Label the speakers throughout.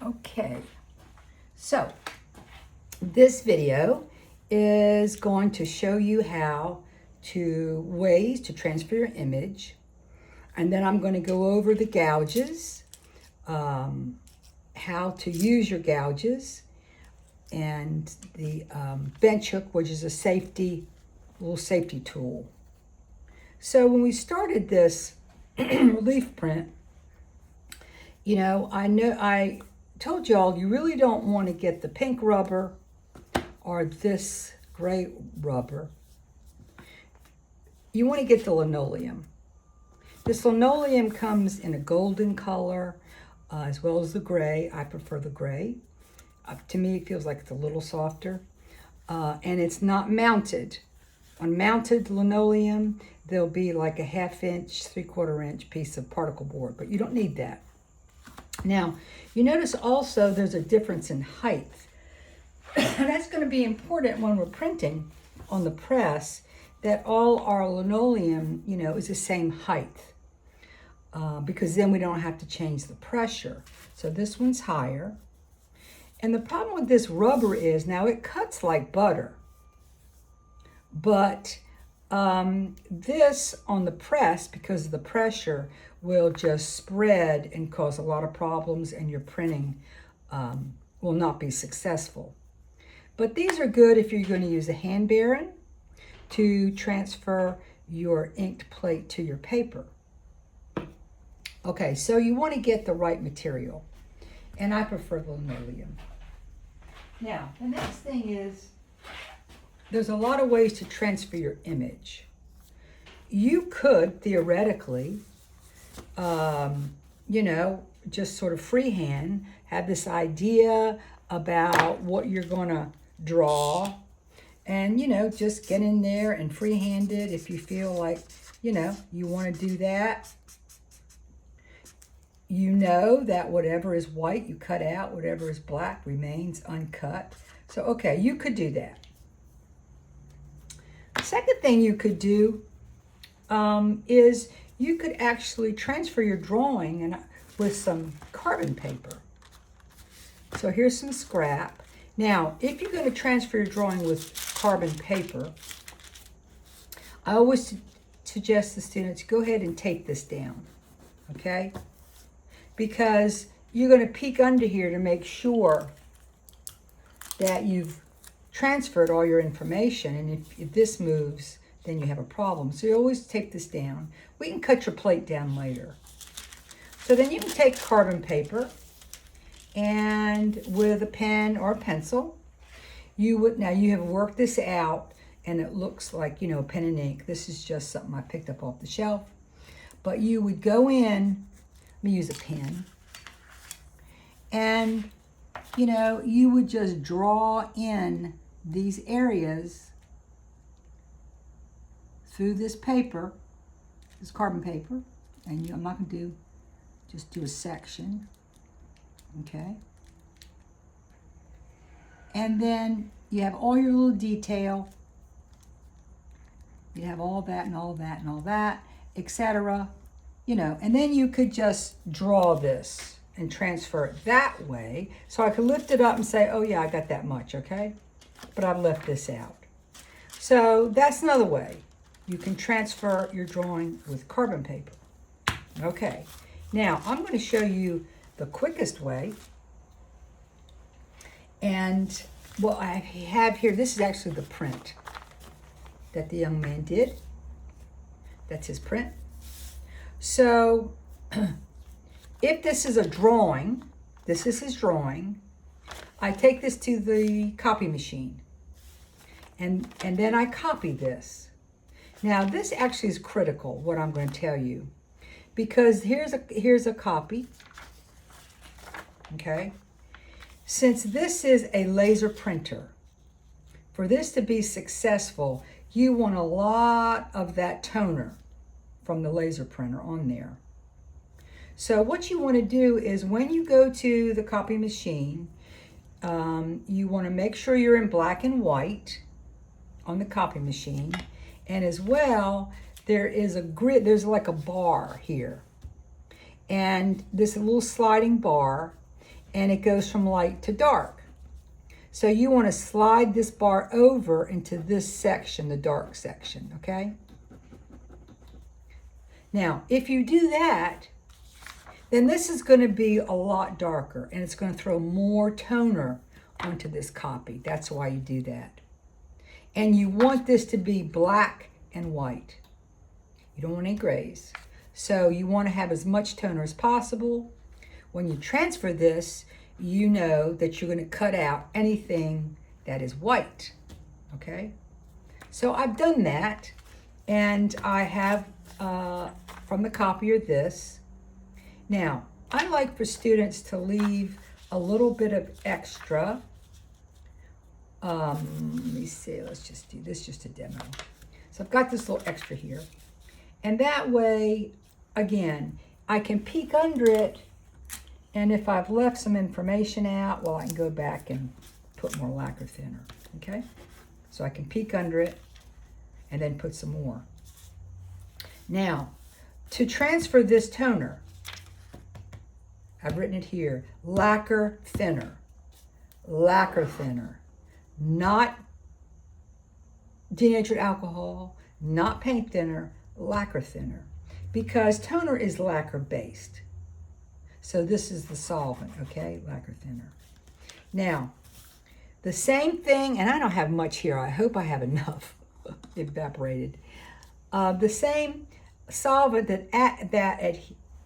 Speaker 1: Okay, so this video is going to show you ways to transfer your image, and then I'm going to go over the gouges, how to use your gouges, and the bench hook, which is a little safety tool. So when we started this relief print, I told y'all you really don't want to get the pink rubber or this gray rubber. You want to get the linoleum. This linoleum comes in a golden color as well as the gray. I prefer the gray. To me, it feels like it's a little softer. And it's not mounted. On mounted linoleum, there'll be like a 1/2 inch, 3/4 inch piece of particle board, but you don't need that. Now, you notice also there's a difference in height. And that's going to be important when we're printing on the press, that all our linoleum, is the same height. Because then we don't have to change the pressure. So this one's higher. And the problem with this rubber is, now it cuts like butter. But this on the press, because of the pressure, will just spread and cause a lot of problems, and your printing will not be successful. But these are good if you're going to use a hand baron to transfer your inked plate to your paper. Okay, so you want to get the right material, and I prefer linoleum. Now, the next thing is, there's a lot of ways to transfer your image. You could theoretically, just sort of freehand have this idea about what you're going to draw, and, just get in there and freehand it if you feel like, you want to do that. You know that whatever is white, you cut out. Whatever is black remains uncut. So, okay, you could do that. The second thing you could do is you could actually transfer your drawing with some carbon paper. So here's some scrap. Now, if you're going to transfer your drawing with carbon paper, I always suggest the students go ahead and tape this down, okay? Because you're going to peek under here to make sure that you've transferred all your information, and if this moves, then you have a problem. So you always take this down. We can cut your plate down later. So then you can take carbon paper, and with a pen or a pencil, now you have worked this out, and it looks like, pen and ink. This is just something I picked up off the shelf. But you would go in, let me use a pen, and, you would just draw in these areas through this paper, this carbon paper, and I'm not going to just do a section, okay? And then you have all your little detail. You have all that and all that and all that, etc. And then you could just draw this and transfer it that way. So I could lift it up and say, oh yeah, I got that much, okay? But I've left this out. So that's another way you can transfer your drawing with carbon paper. Okay, now I'm going to show you the quickest way. And what I have here, this is actually the print that the young man did. That's his print. So if this is a drawing, this is his drawing, I take this to the copy machine, and then I copy this. Now this actually is critical, what I'm going to tell you, because here's a copy, okay? Since this is a laser printer, for this to be successful, you want a lot of that toner from the laser printer on there. So what you want to do is, when you go to the copy machine, you want to make sure you're in black and white on the copy machine. And as well, there is a grid, there's like a bar here. And this little sliding bar, and it goes from light to dark. So you want to slide this bar over into this section, the dark section, okay? Now, if you do that, then this is going to be a lot darker, and it's going to throw more toner onto this copy. That's why you do that. And you want this to be black and white. You don't want any grays. So you want to have as much toner as possible. When you transfer this, you know that you're going to cut out anything that is white, okay? So I've done that, and I have from the copier this. Now, I like for students to leave a little bit of extra. Let me see, let's just do this, just a demo. So I've got this little extra here. And that way, again, I can peek under it, and if I've left some information out, well, I can go back and put more lacquer thinner, okay? So I can peek under it and then put some more. Now, to transfer this toner, I've written it here, lacquer thinner, not denatured alcohol, not paint thinner, lacquer thinner, because toner is lacquer based. So this is the solvent, okay, lacquer thinner. Now, the same thing, and I don't have much here, I hope I have enough evaporated. The same solvent that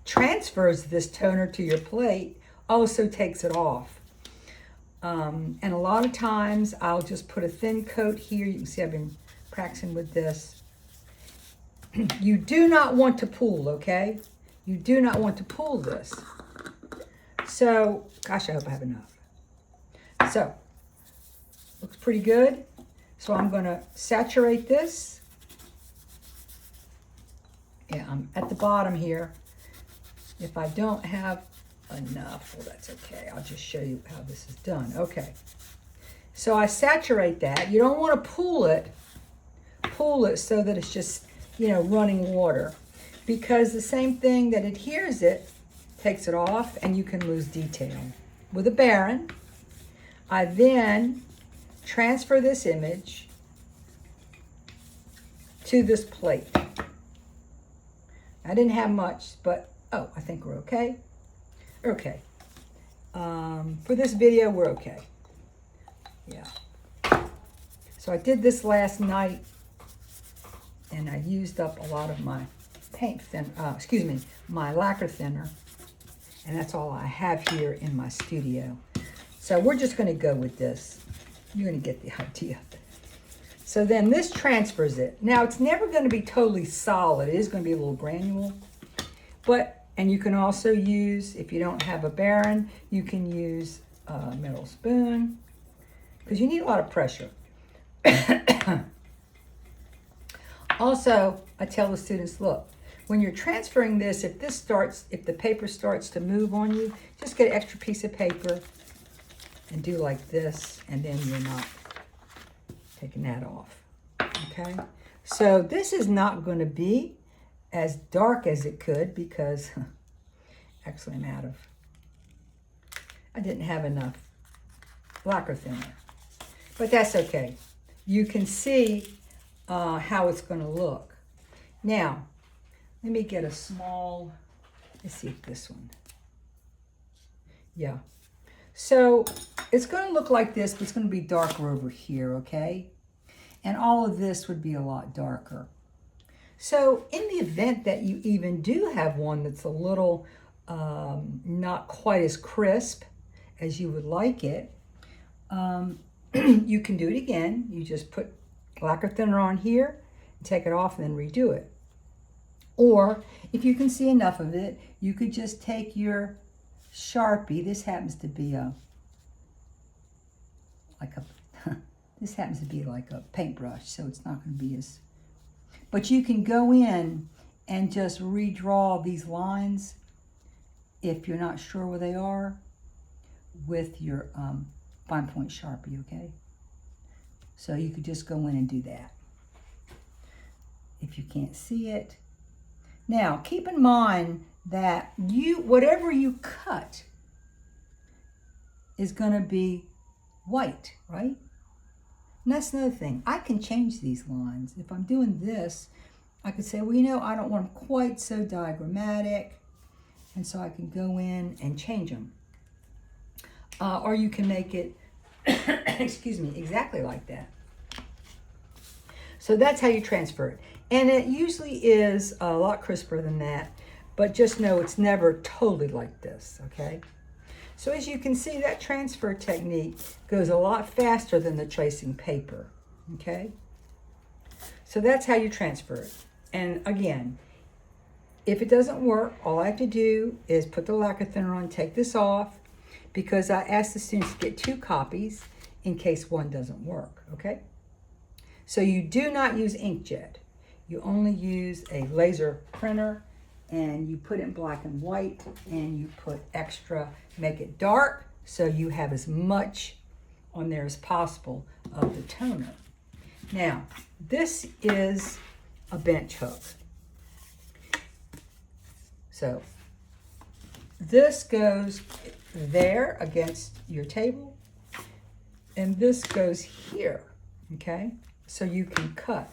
Speaker 1: transfers this toner to your plate also takes it off. And a lot of times I'll just put a thin coat here. You can see I've been practicing with this. You do not want to pool, okay? You do not want to pool this. So, gosh, I hope I have enough. So, looks pretty good. So I'm going to saturate this. Yeah, I'm at the bottom here. If I don't have enough, well, that's okay. I'll just show you how this is done. Okay. So I saturate that. You don't want to pool it so that it's just, you know, running water, because the same thing that adheres it takes it off and you can lose detail. With a Baron, I then transfer this image to this plate. I didn't have much, but oh, I think we're okay. Okay. For this video, we're okay. Yeah. So I did this last night, and I used up a lot of my my lacquer thinner, and that's all I have here in my studio. So we're just going to go with this. You're going to get the idea. So then this transfers it. Now it's never going to be totally solid. It is going to be a little granule, and you can also use, if you don't have a Baron, you can use a metal spoon, because you need a lot of pressure. Also, I tell the students, look, when you're transferring this, if the paper starts to move on you, just get an extra piece of paper and do like this, and then you're not taking that off, okay? So this is not going to be as dark as it could, because actually I didn't have enough lacquer thinner, but that's okay. You can see how it's going to look. Now, let me get a small, let's see if this one, yeah. So it's going to look like this, but it's going to be darker over here, okay? And all of this would be a lot darker. So in the event that you even do have one that's a little not quite as crisp as you would like it, you can do it again. You just put lacquer thinner on here, take it off, and then redo it. Or if you can see enough of it, you could just take your Sharpie. This happens to be this happens to be like a paintbrush, so it's not going to be as, but you can go in and just redraw these lines if you're not sure where they are with your fine point Sharpie, okay? So you could just go in and do that if you can't see it. Now, keep in mind that whatever you cut is going to be white, right? And that's another thing. I can change these lines. If I'm doing this, I could say, well, you know, I don't want them quite so diagrammatic. And so I can go in and change them. Or you can make it, excuse me, exactly like that. So that's how you transfer it. And it usually is a lot crisper than that, but just know it's never totally like this, okay? So as you can see, that transfer technique goes a lot faster than the tracing paper, okay? So that's how you transfer it. And again, if it doesn't work, all I have to do is put the lacquer thinner on, take this off, because I asked the students to get 2 copies in case one doesn't work, okay? So you do not use inkjet. You only use a laser printer, and you put it in black and white, and you put extra, make it dark, so you have as much on there as possible of the toner. Now, this is a bench hook. So this goes there against your table, and this goes here, okay? So you can cut.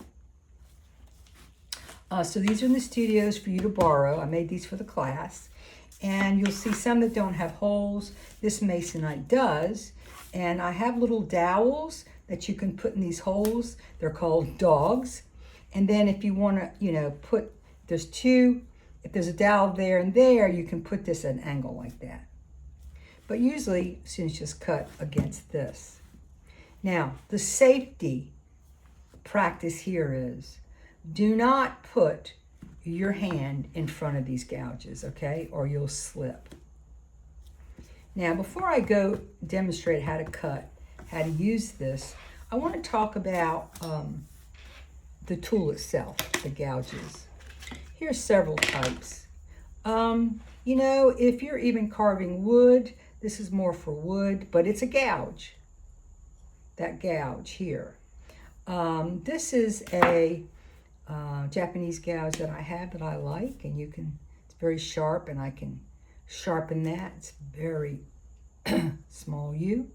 Speaker 1: So these are in the studios for you to borrow. I made these for the class. And you'll see some that don't have holes. This masonite does. And I have little dowels that you can put in these holes. They're called dogs. And then if you want to, you know, put, there's 2, if there's a dowel there and there, you can put this at an angle like that. But usually, students just cut against this. Now, the safety practice here is, do not put your hand in front of these gouges, okay? Or you'll slip. Now, before I go demonstrate how to cut, how to use this, I want to talk about the tool itself, the gouges. Here's several types. You know, if you're even carving wood, this is more for wood, but it's a gouge. That gouge here. This is a Japanese gouge that I have that I like, and you can, it's very sharp, and I can sharpen that. It's very small U.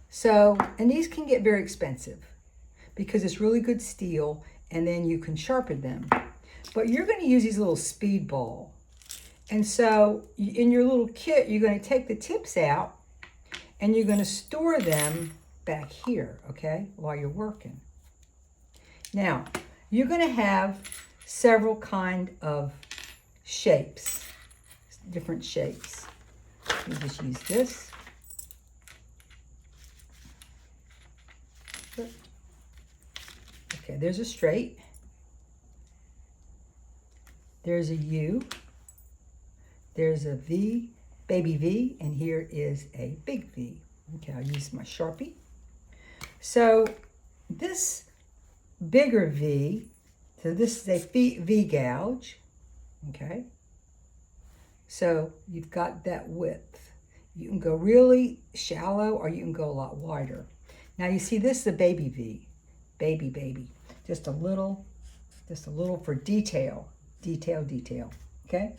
Speaker 1: So, and these can get very expensive because it's really good steel, and then you can sharpen them. But you're going to use these little speed ball. And so in your little kit, you're going to take the tips out, and you're going to store them back here, okay, while you're working. Now, you're going to have several kind of shapes, different shapes. You just use this. Okay, there's a straight. There's a U. There's a V, baby V, and here is a big V. Okay, I'll use my Sharpie. So this bigger V, so this is a V gouge, okay? So you've got that width. You can go really shallow, or you can go a lot wider. Now you see this is a baby V, baby. Just a little for detail, okay?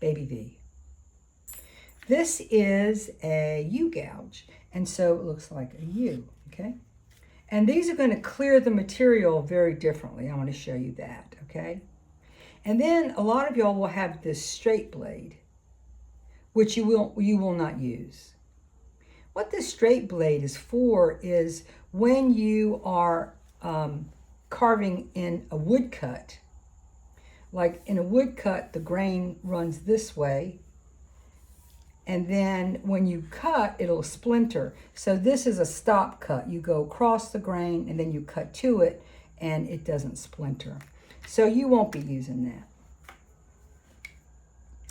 Speaker 1: Baby V. This is a U gouge, and so it looks like a U, okay? And these are going to clear the material very differently. I want to show you that, okay? And then a lot of y'all will have this straight blade, which you will not use. What this straight blade is for is when you are carving in a woodcut. Like in a woodcut, the grain runs this way, and then when you cut, it'll splinter. So this is a stop cut. You go across the grain, and then you cut to it, and it doesn't splinter. So you won't be using that.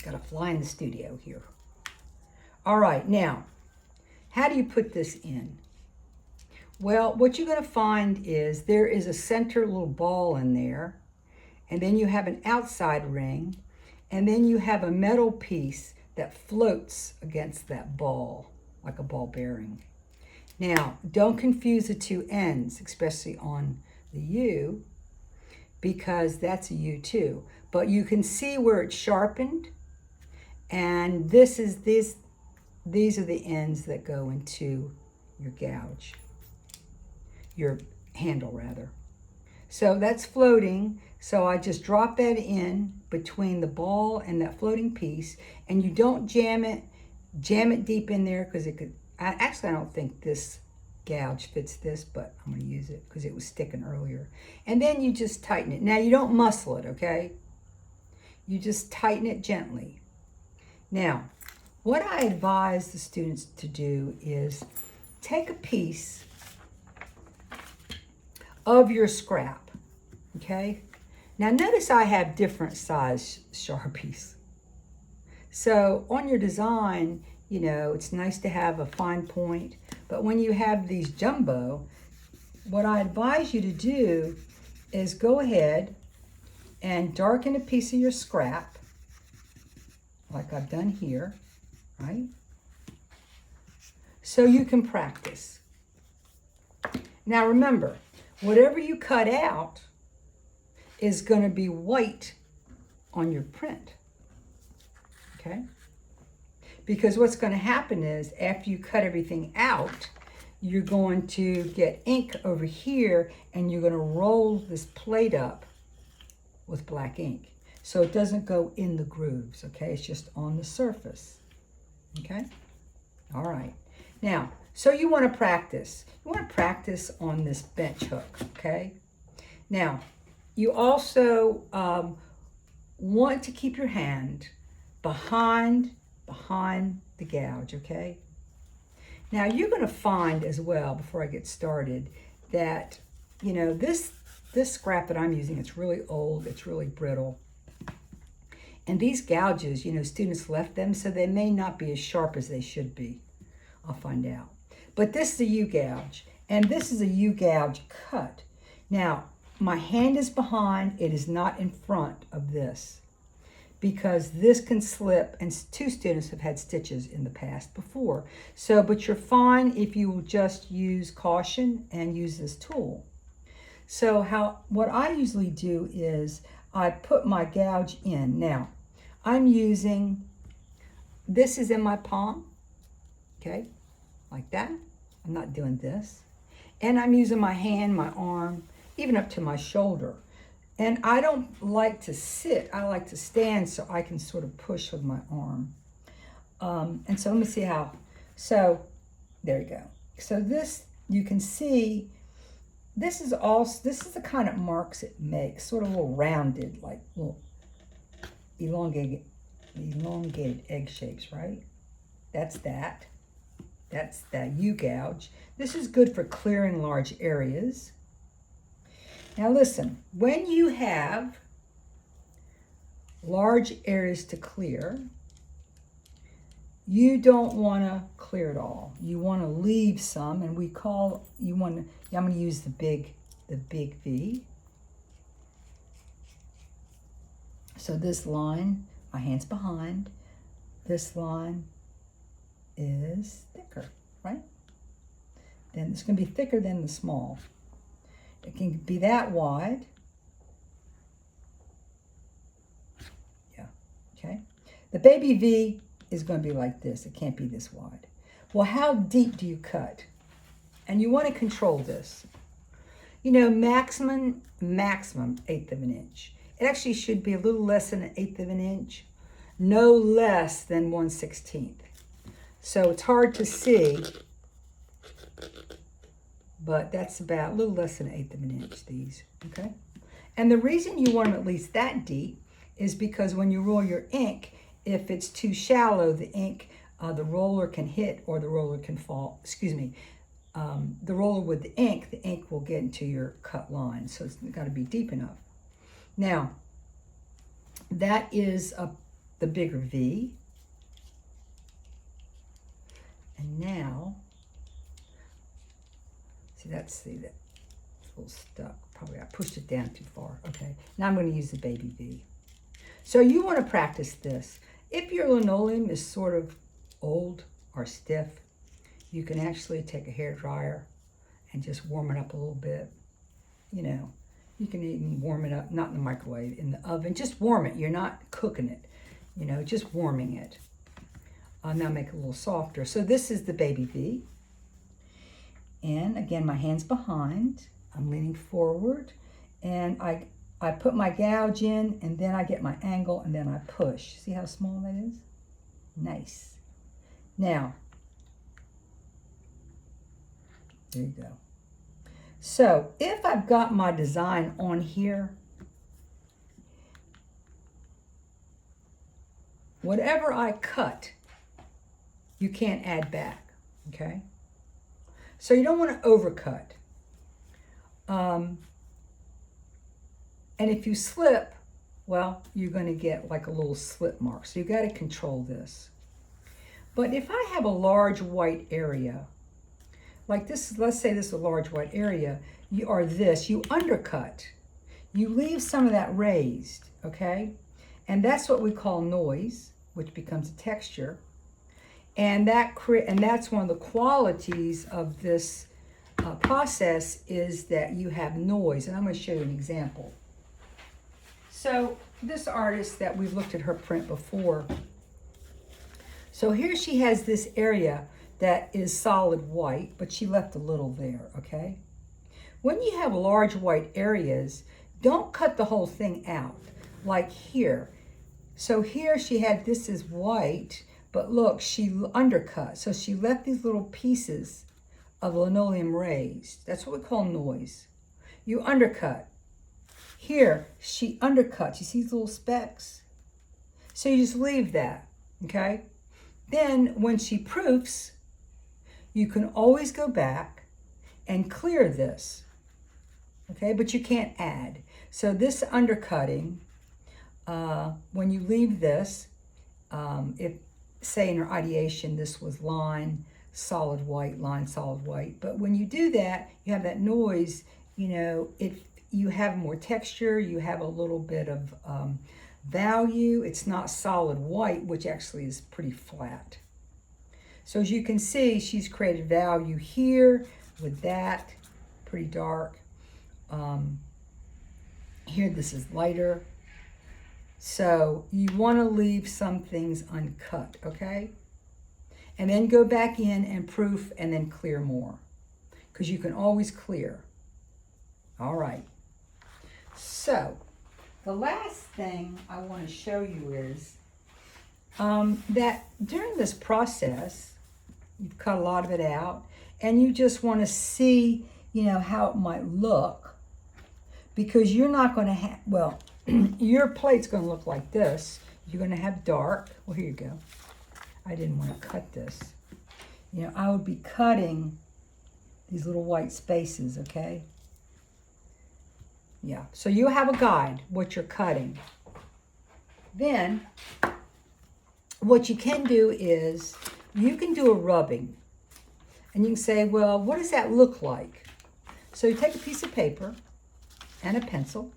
Speaker 1: Got a fly in the studio here. All right, now, how do you put this in? Well, what you're going to find is there is a center little ball in there, and then you have an outside ring, and then you have a metal piece that floats against that ball, like a ball bearing. Now, don't confuse the two ends, especially on the U, because that's a U too. But you can see where it's sharpened, and these are the ends that go into your gouge, your handle rather. So that's floating, so I just drop that in between the ball and that floating piece, and you don't jam it deep in there, because it could, actually I don't think this gouge fits this, but I'm going to use it because it was sticking earlier. And then you just tighten it. Now you don't muscle it, okay? You just tighten it gently. Now, what I advise the students to do is take a piece of your scrap, okay? Now notice I have different size Sharpies. So on your design, you know, it's nice to have a fine point, but when you have these jumbo, what I advise you to do is go ahead and darken a piece of your scrap, like I've done here, right? So you can practice. Now remember, whatever you cut out is going to be white on your print, okay? Because what's going to happen is after you cut everything out, you're going to get ink over here, and you're going to roll this plate up with black ink. So it doesn't go in the grooves, okay? It's just on the surface, okay? All right. Now, so you want to practice. You want to practice on this bench hook, okay? Now, you also want to keep your hand behind the gouge, okay? Now, you're going to find as well, before I get started, that, you know, this scrap that I'm using, it's really old, it's really brittle. And these gouges, you know, students left them, so they may not be as sharp as they should be. I'll find out. But this is a U-gouge, and this is a U-gouge cut. Now, my hand is behind, it is not in front of this, because this can slip, and 2 students have had stitches in the past before. So, but you're fine if you will just use caution and use this tool. So what I usually do is I put my gouge in. Now, I'm using, this is in my palm, okay, like that. I'm not doing this. And I'm using my hand, my arm, even up to my shoulder. And I don't like to sit, I like to stand so I can sort of push with my arm. And so let me see how, so there you go. So this, you can see, this is the kind of marks it makes, sort of a little rounded, like little elongated egg shapes, right? That's that U-gouge. This is good for clearing large areas. Now listen, when you have large areas to clear, you don't want to clear it all. You want to leave some, and I'm going to use the big V. So this line, my hand's behind, this line is thicker, right? Then it's going to be thicker than the small. It can be that wide. Yeah, okay. The baby V is going to be like this. It can't be this wide. Well, how deep do you cut? And you want to control this. You know, maximum 1/8 of an inch. It actually should be a little less than 1/8 of an inch, no less than 1/16. So it's hard to see, but that's about a little less than 1/8 of an inch, these, okay? And the reason you want them at least that deep is because when you roll your ink, if it's too shallow, the ink, the roller can hit, or the roller can fall, the roller with the ink will get into your cut line, so it's got to be deep enough. Now, that is the bigger V. And now, that's a little stuck. Probably I pushed it down too far. Okay, now I'm going to use the baby V. So you want to practice this. If your linoleum is sort of old or stiff, you can actually take a hairdryer and just warm it up a little bit, you know, You can even warm it up, not in the microwave, in the oven. Just warm it. You're not cooking it, you know, just warming it. Now make it a little softer. So this is the baby V. And again, my hand's behind. I'm leaning forward. And I put my gouge in, and then I get my angle, and then I push. See how small that is? Nice. Now, there you go. So if I've got my design on here, whatever I cut, you can't add back, okay? So you don't want to overcut. And if you slip, well, you're going to get like a little slip mark. So you got to control this. But if I have a large white area, like this, let's say this is a large white area, you undercut. You leave some of that raised, okay? And that's what we call noise, which becomes a texture. And that's one of the qualities of this process is that you have noise. And I'm going to show you an example. So this artist that we've looked at her print before. So here she has this area that is solid white, but she left a little there, okay? When you have large white areas, don't cut the whole thing out, like here. So here she had, this is white, but look, she undercut. So she left these little pieces of linoleum raised. That's what we call noise. You undercut. Here, she undercuts. You see these little specks? So you just leave that, okay? Then when she proofs, you can always go back and clear this, okay? But you can't add. So this undercutting, when you leave this, if, say in her ideation, this was line, solid white, line, solid white. But when you do that, you have that noise, you know, you have more texture, you have a little bit of value. It's not solid white, which actually is pretty flat. So as you can see, she's created value here with that, pretty dark. Here, this is lighter. So you want to leave some things uncut, okay? And then go back in and proof and then clear more, because you can always clear. All right. So the last thing I want to show you is that during this process, you've cut a lot of it out, and you just want to see, you know, how it might look, because you're not going to have, well, your plate's going to look like this. You're going to have dark. Well, here you go. I didn't want to cut this. You know, I would be cutting these little white spaces, okay? Yeah, so you have a guide, what you're cutting. Then, what you can do is, you can do a rubbing. And you can say, well, what does that look like? So you take a piece of paper and a pencil.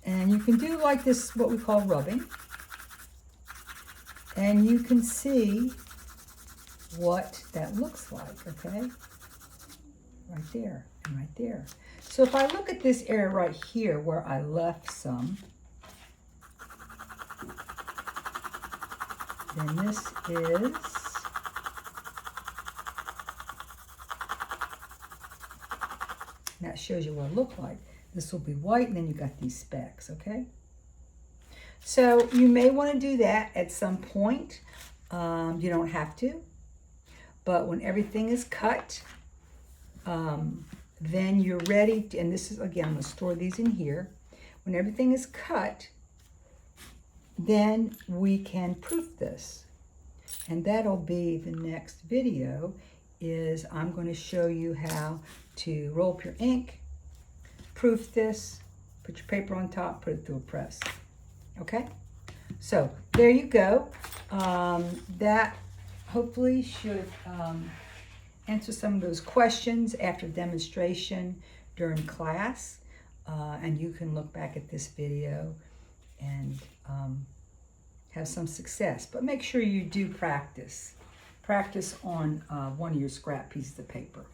Speaker 1: And you can do like this, what we call rubbing. And you can see what that looks like, okay? Right there and right there. So if I look at this area right here where I left some, then this is, that shows you what it looked like. This will be white, and then you got these specks, okay? So you may want to do that at some point. You don't have to. But when everything is cut, then you're ready to, and this is, again, I'm going to store these in here. When everything is cut, then we can proof this. And that'll be the next video, is I'm going to show you how to roll up your ink, proof this, put your paper on top, put it through a press. Okay? So there you go. That hopefully should answer some of those questions after demonstration during class. And you can look back at this video and have some success. But make sure you do practice. Practice on one of your scrap pieces of paper.